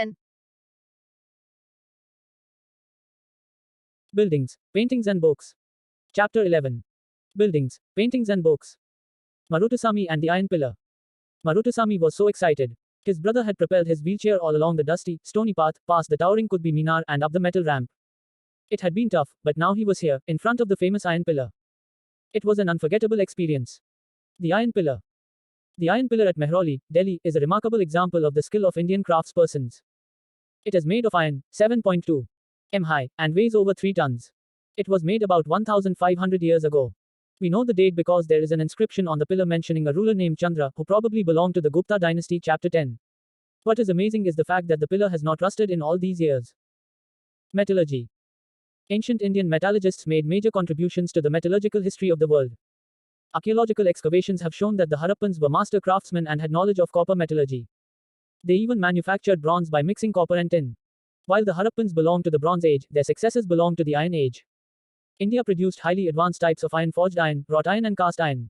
11. Buildings, Paintings and Books. Chapter 11. Buildings, Paintings and Books. Maruttasamy and the Iron Pillar. Maruttasamy was so excited. His brother had propelled his wheelchair all along the dusty, stony path, past the towering Qutbi Minar and up the metal ramp. It had been tough, but now he was here, in front of the famous Iron Pillar. It was an unforgettable experience. The Iron Pillar. The Iron Pillar at Mehrauli, Delhi, is a remarkable example of the skill of Indian craftspersons. It is made of iron, 7.2 m high, and weighs over 3 tons. It was made about 1,500 years ago. We know the date because there is an inscription on the pillar mentioning a ruler named Chandra, who probably belonged to the Gupta dynasty. Chapter 10. What is amazing is the fact that the pillar has not rusted in all these years. Metallurgy. Ancient Indian metallurgists made major contributions to the metallurgical history of the world. Archaeological excavations have shown that the Harappans were master craftsmen and had knowledge of copper metallurgy. They even manufactured bronze by mixing copper and tin. While the Harappans belong to the Bronze Age, their successors belong to the Iron Age. India produced highly advanced types of iron, forged iron, wrought iron and cast iron.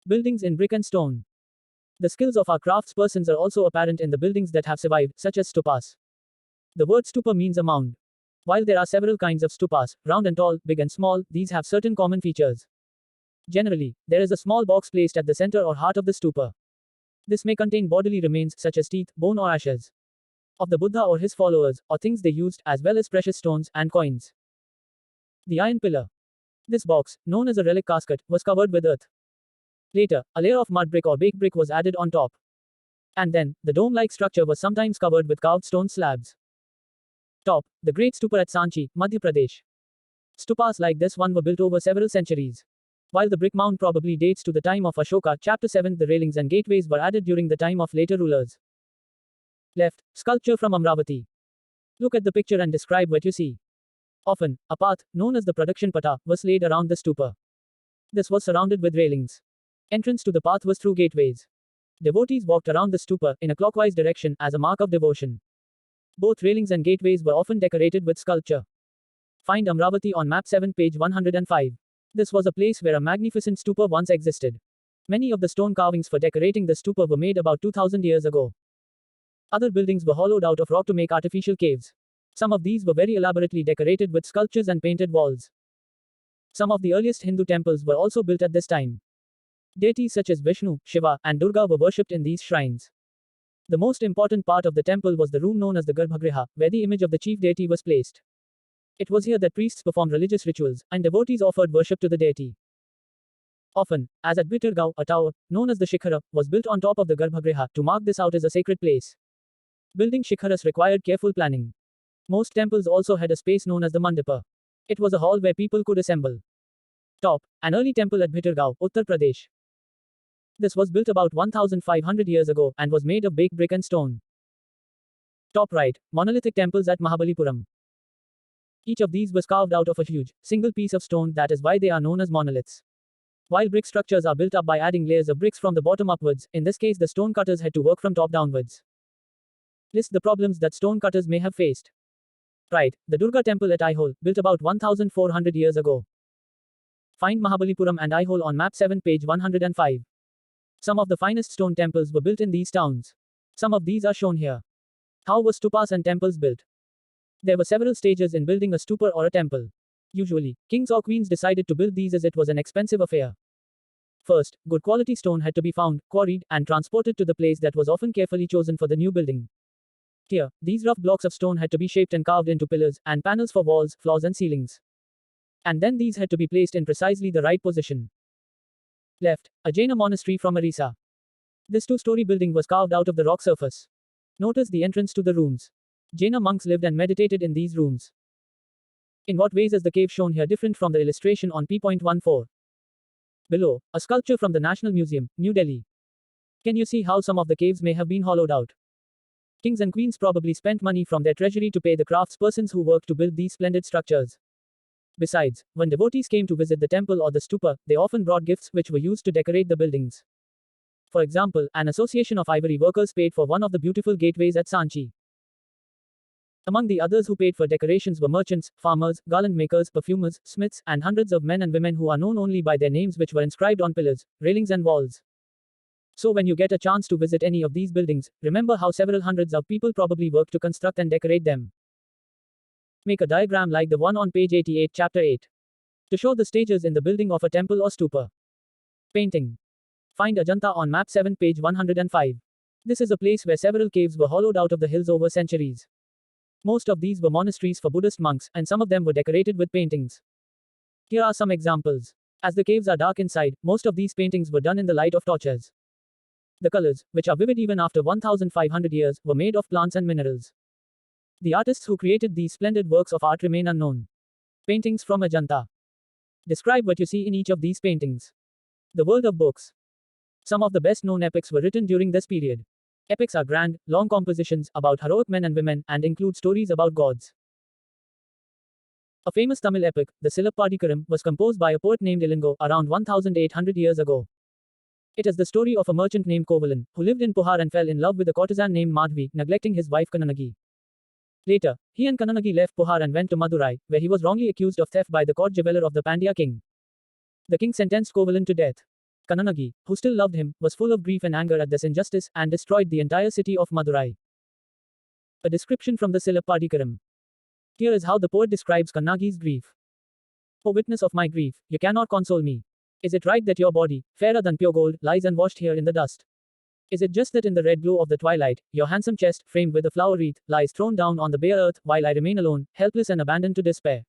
Buildings in brick and stone. The skills of our craftspersons are also apparent in the buildings that have survived, such as stupas. The word stupa means a mound. While there are several kinds of stupas, round and tall, big and small, these have certain common features. Generally, there is a small box placed at the center or heart of the stupa. This may contain bodily remains such as teeth, bone or ashes of the Buddha or his followers, or things they used, as well as precious stones and coins. The Iron Pillar. This box, known as a relic casket, was covered with earth. Later, a layer of mud brick or baked brick was added on top. And then, the dome-like structure was sometimes covered with carved stone slabs. Top, the Great Stupa at Sanchi, Madhya Pradesh. Stupas like this one were built over several centuries. While the brick mound probably dates to the time of Ashoka, Chapter 7, the railings and gateways were added during the time of later rulers. Left, sculpture from Amravati. Look at the picture and describe what you see. Often, a path, known as the production pata, was laid around the stupa. This was surrounded with railings. Entrance to the path was through gateways. Devotees walked around the stupa, in a clockwise direction, as a mark of devotion. Both railings and gateways were often decorated with sculpture. Find Amravati on map 7, page 105. This was a place where a magnificent stupa once existed. Many of the stone carvings for decorating the stupa were made about 2000 years ago. Other buildings were hollowed out of rock to make artificial caves. Some of these were very elaborately decorated with sculptures and painted walls. Some of the earliest Hindu temples were also built at this time. Deities such as Vishnu, Shiva, and Durga were worshipped in these shrines. The most important part of the temple was the room known as the Garbhagriha, where the image of the chief deity was placed. It was here that priests performed religious rituals, and devotees offered worship to the deity. Often, as at Bittergaon, a tower, known as the Shikhara, was built on top of the Garbhagriha to mark this out as a sacred place. Building Shikharas required careful planning. Most temples also had a space known as the Mandapa. It was a hall where people could assemble. Top, an early temple at Bittergaon, Uttar Pradesh. This was built about 1,500 years ago, and was made of baked brick and stone. Top right, monolithic temples at Mahabalipuram. Each of these was carved out of a huge, single piece of stone, that is why they are known as monoliths. While brick structures are built up by adding layers of bricks from the bottom upwards, in this case the stone cutters had to work from top downwards. List the problems that stone cutters may have faced. Right, the Durga temple at Aihole, built about 1,400 years ago. Find Mahabalipuram and Aihole on map 7, page 105. Some of the finest stone temples were built in these towns. Some of these are shown here. How were stupas and temples built? There were several stages in building a stupa or a temple. Usually, kings or queens decided to build these as it was an expensive affair. First, good quality stone had to be found, quarried, and transported to the place that was often carefully chosen for the new building. Here, these rough blocks of stone had to be shaped and carved into pillars, and panels for walls, floors and ceilings. And then these had to be placed in precisely the right position. Left, a Jaina monastery from Orissa. This two-story building was carved out of the rock surface. Notice the entrance to the rooms. Jaina monks lived and meditated in these rooms. In what ways is the cave shown here different from the illustration on p.14? Below, a sculpture from the National Museum, New Delhi. Can you see how some of the caves may have been hollowed out? Kings and queens probably spent money from their treasury to pay the craftspersons who worked to build these splendid structures. Besides, when devotees came to visit the temple or the stupa, they often brought gifts which were used to decorate the buildings. For example, an association of ivory workers paid for one of the beautiful gateways at Sanchi. Among the others who paid for decorations were merchants, farmers, garland makers, perfumers, smiths, and hundreds of men and women who are known only by their names which were inscribed on pillars, railings and walls. So when you get a chance to visit any of these buildings, remember how several hundreds of people probably worked to construct and decorate them. Make a diagram like the one on page 88, chapter 8. To show the stages in the building of a temple or stupa. Painting. Find Ajanta on map 7, page 105. This is a place where several caves were hollowed out of the hills over centuries. Most of these were monasteries for Buddhist monks, and some of them were decorated with paintings. Here are some examples. As the caves are dark inside, most of these paintings were done in the light of torches. The colors, which are vivid even after 1500 years, were made of plants and minerals. The artists who created these splendid works of art remain unknown. Paintings from Ajanta. Describe what you see in each of these paintings. The world of books. Some of the best known epics were written during this period. Epics are grand, long compositions about heroic men and women and include stories about gods. A famous Tamil epic, the Silappadigaram, was composed by a poet named Ilango around 1800 years ago. It is the story of a merchant named Kovalan, who lived in Puhar and fell in love with a courtesan named Madhavi, neglecting his wife Kannanagi. Later, he and Kannanagi left Puhar and went to Madurai, where he was wrongly accused of theft by the court jeweler of the Pandya king. The king sentenced Kovalan to death. Kannanagi, who still loved him, was full of grief and anger at this injustice, and destroyed the entire city of Madurai. A description from the Silappadigaram. Here is how the poet describes Kannagi's grief. O witness of my grief, you cannot console me. Is it right that your body, fairer than pure gold, lies unwashed here in the dust? Is it just that in the red glow of the twilight, your handsome chest, framed with a flower wreath, lies thrown down on the bare earth, while I remain alone, helpless and abandoned to despair?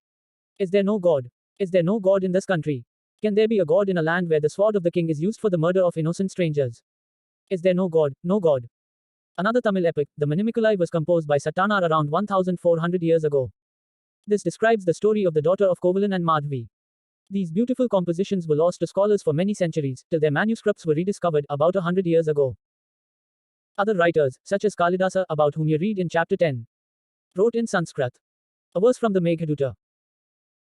Is there no God? Is there no God in this country? Can there be a God in a land where the sword of the king is used for the murder of innocent strangers? Is there no God? No God. Another Tamil epic, the Manimikalai, was composed by Sattanar around 1400 years ago. This describes the story of the daughter of Kovalan and Madhavi. These beautiful compositions were lost to scholars for many centuries, till their manuscripts were rediscovered about 100 years ago. Other writers, such as Kalidasa, about whom you read in chapter 10, wrote in Sanskrit. A verse from the Meghaduta.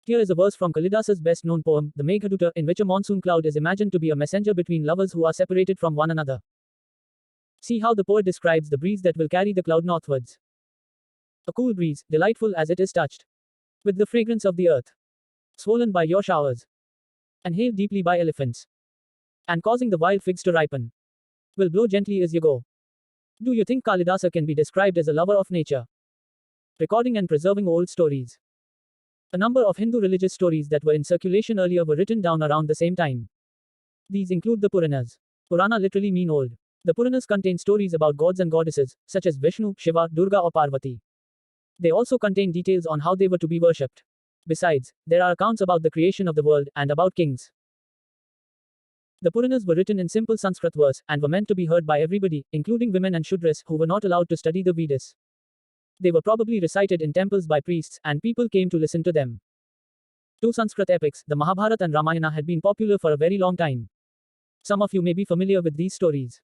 Here is a verse from Kalidasa's best-known poem, the Meghaduta, in which a monsoon cloud is imagined to be a messenger between lovers who are separated from one another. See how the poet describes the breeze that will carry the cloud northwards. A cool breeze, delightful as it is touched with the fragrance of the earth, swollen by your showers, and hailed deeply by elephants, and causing the wild figs to ripen, will blow gently as you go. Do you think Kalidasa can be described as a lover of nature? Recording and preserving old stories. A number of Hindu religious stories that were in circulation earlier were written down around the same time. These include the Puranas. Purana literally mean old. The Puranas contain stories about gods and goddesses, such as Vishnu, Shiva, Durga or Parvati. They also contain details on how they were to be worshipped. Besides, there are accounts about the creation of the world, and about kings. The Puranas were written in simple Sanskrit verse, and were meant to be heard by everybody, including women and Shudras, who were not allowed to study the Vedas. They were probably recited in temples by priests, and people came to listen to them. Two Sanskrit epics, the Mahabharata and Ramayana, had been popular for a very long time. Some of you may be familiar with these stories.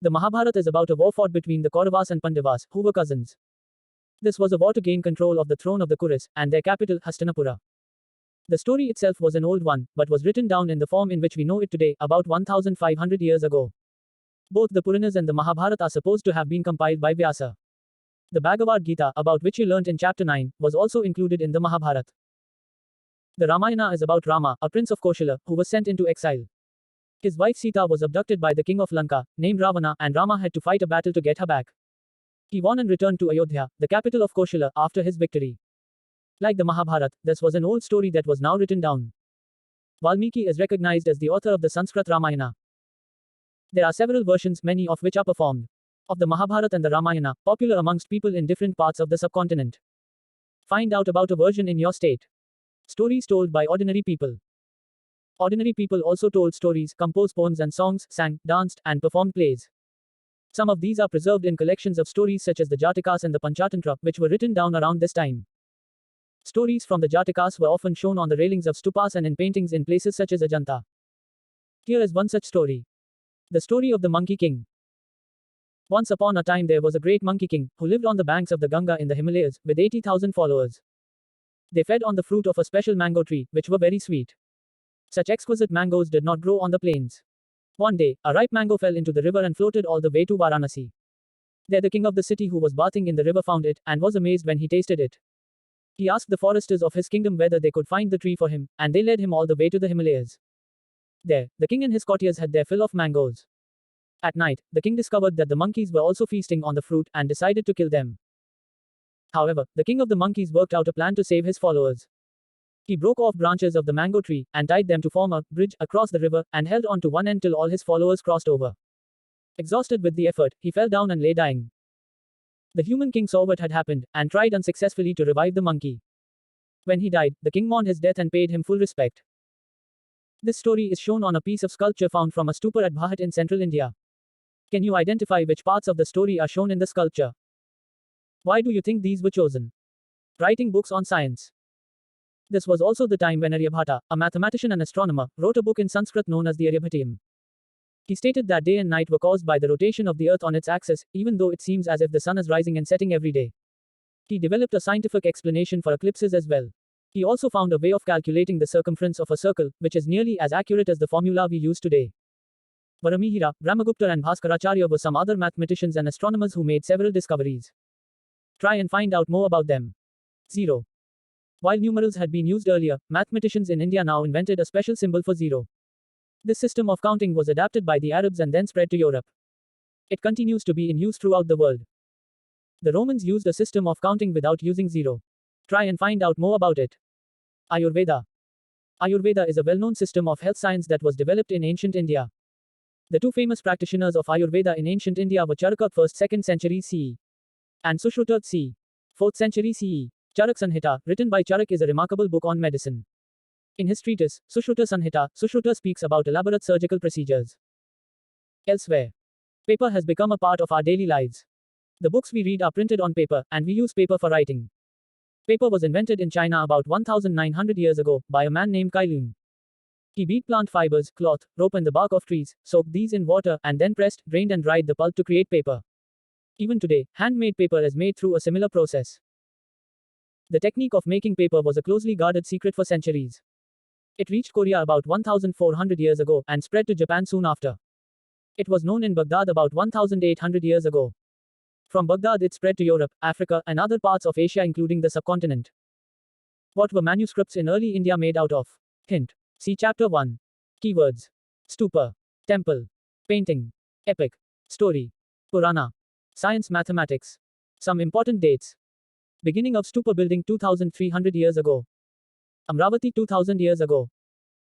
The Mahabharata is about a war fought between the Kauravas and Pandavas, who were cousins. This was a war to gain control of the throne of the Kuras, and their capital, Hastinapura. The story itself was an old one, but was written down in the form in which we know it today, about 1500 years ago. Both the Puranas and the Mahabharata are supposed to have been compiled by Vyasa. The Bhagavad Gita, about which you learnt in chapter 9, was also included in the Mahabharata. The Ramayana is about Rama, a prince of Koshala, who was sent into exile. His wife Sita was abducted by the king of Lanka, named Ravana, and Rama had to fight a battle to get her back. He won and returned to Ayodhya, the capital of Koshala, after his victory. Like the Mahabharata, this was an old story that was now written down. Valmiki is recognized as the author of the Sanskrit Ramayana. There are several versions, many of which are performed, of the Mahabharata and the Ramayana, popular amongst people in different parts of the subcontinent. Find out about a version in your state. Stories told by ordinary people. Ordinary people also told stories, composed poems and songs, sang, danced, and performed plays. Some of these are preserved in collections of stories such as the Jatakas and the Panchatantra, which were written down around this time. Stories from the Jatakas were often shown on the railings of stupas and in paintings in places such as Ajanta. Here is one such story. The story of the Monkey King. Once upon a time there was a great monkey king, who lived on the banks of the Ganga in the Himalayas, with 80,000 followers. They fed on the fruit of a special mango tree, which were very sweet. Such exquisite mangoes did not grow on the plains. One day, a ripe mango fell into the river and floated all the way to Varanasi. There the king of the city who was bathing in the river found it, and was amazed when he tasted it. He asked the foresters of his kingdom whether they could find the tree for him, and they led him all the way to the Himalayas. There, the king and his courtiers had their fill of mangoes. At night, the king discovered that the monkeys were also feasting on the fruit and decided to kill them. However, the king of the monkeys worked out a plan to save his followers. He broke off branches of the mango tree and tied them to form a bridge across the river and held on to one end till all his followers crossed over. Exhausted with the effort, he fell down and lay dying. The human king saw what had happened and tried unsuccessfully to revive the monkey. When he died, the king mourned his death and paid him full respect. This story is shown on a piece of sculpture found from a stupa at Bhahat in central India. Can you identify which parts of the story are shown in the sculpture? Why do you think these were chosen? Writing books on science. This was also the time when Aryabhata, a mathematician and astronomer, wrote a book in Sanskrit known as the Aryabhatiam. He stated that day and night were caused by the rotation of the earth on its axis, even though it seems as if the sun is rising and setting every day. He developed a scientific explanation for eclipses as well. He also found a way of calculating the circumference of a circle, which is nearly as accurate as the formula we use today. Varamihira, Brahmagupta and Bhaskaracharya were some other mathematicians and astronomers who made several discoveries. Try and find out more about them. 0. While numerals had been used earlier, mathematicians in India now invented a special symbol for 0. This system of counting was adapted by the Arabs and then spread to Europe. It continues to be in use throughout the world. The Romans used a system of counting without using 0. Try and find out more about it. Ayurveda. Ayurveda is a well-known system of health science that was developed in ancient India. The two famous practitioners of Ayurveda in ancient India were Charaka 1st-2nd century CE and Sushruta c. 4th century CE. Charak Sanhita, written by Charak, is a remarkable book on medicine. In his treatise, Sushruta Sanhita, Sushruta speaks about elaborate surgical procedures. Elsewhere, paper has become a part of our daily lives. The books we read are printed on paper, and we use paper for writing. Paper was invented in China about 1,900 years ago by a man named Kai Lun. He beat plant fibers, cloth, rope and the bark of trees, soaked these in water, and then pressed, drained and dried the pulp to create paper. Even today, handmade paper is made through a similar process. The technique of making paper was a closely guarded secret for centuries. It reached Korea about 1,400 years ago and spread to Japan soon after. It was known in Baghdad about 1,800 years ago. From Baghdad it spread to Europe, Africa, and other parts of Asia including the subcontinent. What were manuscripts in early India made out of? Hint. See Chapter 1. Keywords. Stupa. Temple. Painting. Epic. Story. Purana. Science mathematics. Some important dates. Beginning of stupa building 2300 years ago. Amravati 2000 years ago.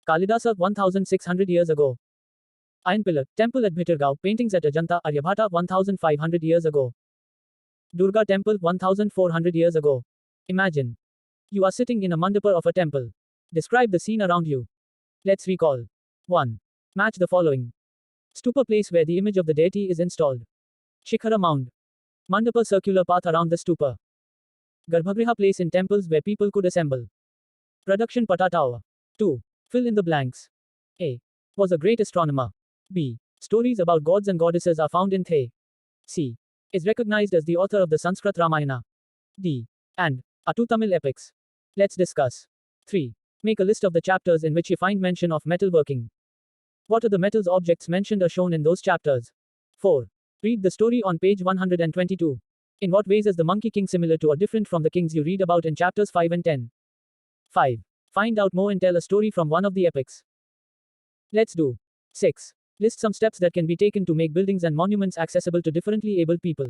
Kalidasa 1600 years ago. Iron pillar, temple at Bhitargaon, paintings at Ajanta, Aryabhata 1500 years ago. Durga temple 1400 years ago. Imagine. You are sitting in a mandapa of a temple. Describe the scene around you. Let's recall. 1. Match the following. Stupa place where the image of the deity is installed. Shikhara mound. Mandapa circular path around the stupa. Garbhagriha place in temples where people could assemble. Production Pata Tower. 2. Fill in the blanks. A. Was a great astronomer. B. Stories about gods and goddesses are found in The. C. Is recognized as the author of the Sanskrit Ramayana. D. And are two Tamil epics. Let's discuss. 3. Make a list of the chapters in which you find mention of metalworking. What are the metals objects mentioned are shown in those chapters? 4. Read the story on page 122. In what ways is the Monkey King similar to or different from the kings you read about in chapters 5 and 10? 5. Find out more and tell a story from one of the epics. Let's do. 6. List some steps that can be taken to make buildings and monuments accessible to differently abled people.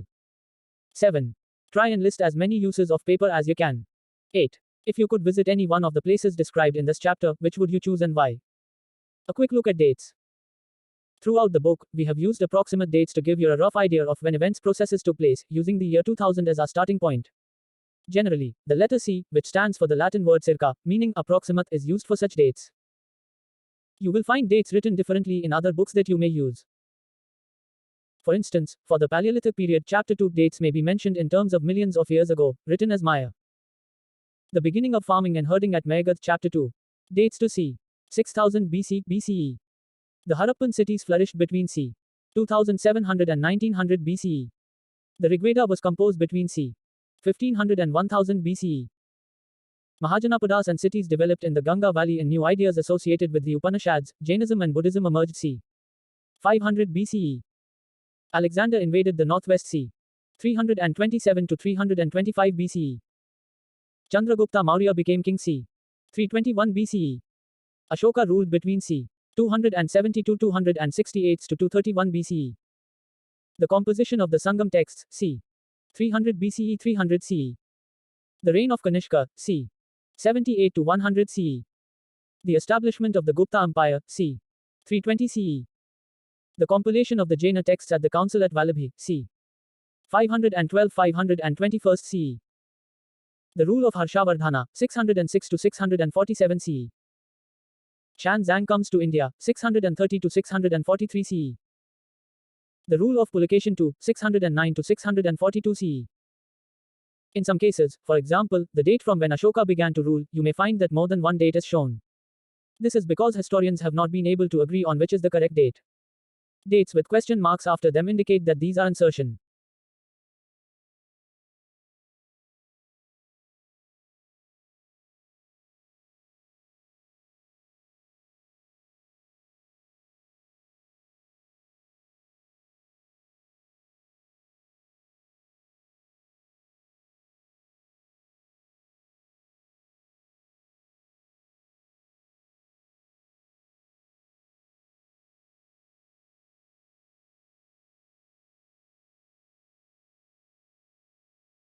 7. Try and list as many uses of paper as you can. 8. If you could visit any one of the places described in this chapter, which would you choose and why? A quick look at dates. Throughout the book, we have used approximate dates to give you a rough idea of when events processes took place, using the year 2000 as our starting point. Generally, the letter C, which stands for the Latin word circa, meaning approximate, is used for such dates. You will find dates written differently in other books that you may use. For instance, for the Paleolithic period, Chapter 2 dates may be mentioned in terms of millions of years ago, written as Maya. The beginning of farming and herding at Megath, Chapter 2. Dates to c. 6000 BC, BCE. The Harappan cities flourished between c. 2700 and 1900 BCE. The Rigveda was composed between c. 1500 and 1000 BCE. Mahajanapadas and cities developed in the Ganga Valley and new ideas associated with the Upanishads, Jainism and Buddhism emerged c. 500 BCE. Alexander invaded the northwest c. 327 to 325 BCE. Chandragupta Maurya became king c. 321 BCE. Ashoka ruled between c. 272 to 268 to 231 BCE. The composition of the Sangam texts, c. 300 BCE 300 CE. The reign of Kanishka, c. 78 to 100 CE. The establishment of the Gupta Empire, c. 320 CE. The compilation of the Jaina texts at the council at Vallabhi, c. 512-521 CE. The rule of Harshavardhana, 606 to 647 CE. Shan Zhang comes to India, 630 to 643 CE. The rule of Pulakeshin II, 609 to 642 CE. In some cases, for example, the date from when Ashoka began to rule, you may find that more than one date is shown. This is because historians have not been able to agree on which is the correct date. Dates with question marks after them indicate that these are insertion.